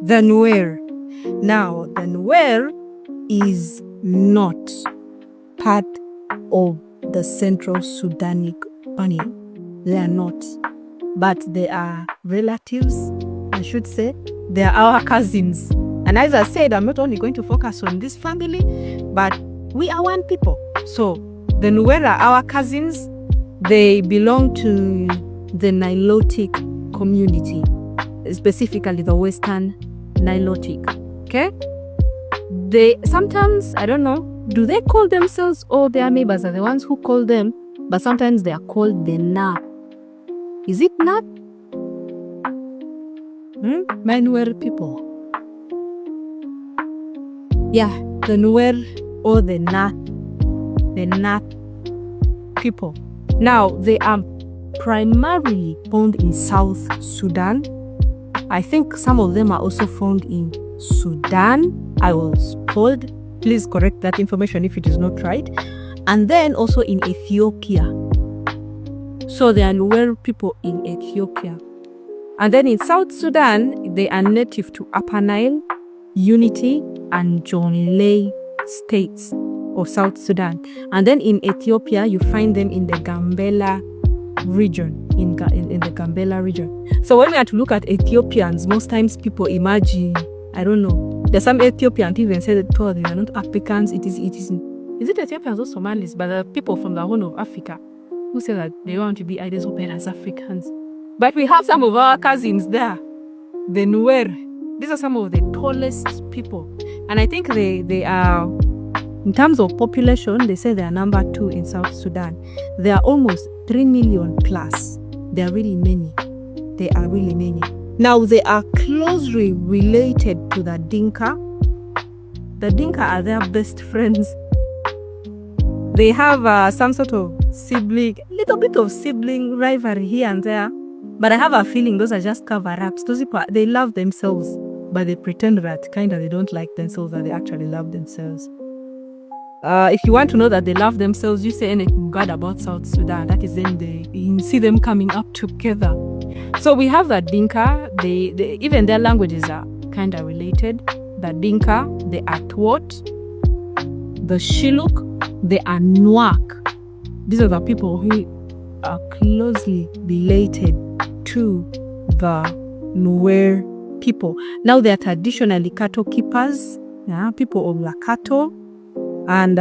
The Nuer. Now, the Nuer is not part of the Central Sudanic Army. They are not. But they are relatives, I should say. They are our cousins. And as I said, I'm not only going to focus on this family, but we are one people. So, the Nuer are our cousins. They belong to the Nilotic community, specifically the Western Nilotic. Okay? They sometimes, I don't know, do they call themselves, or their neighbors are the ones who call them, but sometimes they are called the Na. Is it not? My Nuer people. Yeah, the Nuer or the Na people. Now, they are primarily found in South Sudan. I think some of them are also found in Sudan, I was told. Please correct that information if it is not right. And then also in Ethiopia. So there are Nuer people in Ethiopia. And then in South Sudan, they are native to Upper Nile, Unity, and Jonglei states of South Sudan. And then in Ethiopia, you find them in the Gambela region, in the Gambela region. So when we are to look at Ethiopians, most times people imagine, I don't know, there's some Ethiopians even say that they are not Africans. Is it Ethiopians or Somalis? But the people from the Horn of Africa who say that they want to be identified as Africans. But we have some of our cousins there, the Nuer. These are some of the tallest people. And I think they are, in terms of population, they say they are number 2 in South Sudan. They are almost 3 million plus. They are really many. They are really many. Now, they are closely related to the Dinka. The Dinka are their best friends. They have some sort of little bit of sibling rivalry here and there. But I have a feeling those are just cover-ups. Those people, they love themselves, but they pretend that they don't like themselves, that they actually love themselves. If you want to know that they love themselves, you say anything bad about South Sudan. That is then you see them coming up together. So we have the Dinka. Even their languages are kind of related. The Dinka, the Atwot, the Shiluk, the Anuak. These are the people who are closely related to the Nuer people. Now they are traditionally cattle keepers, people of the cattle, and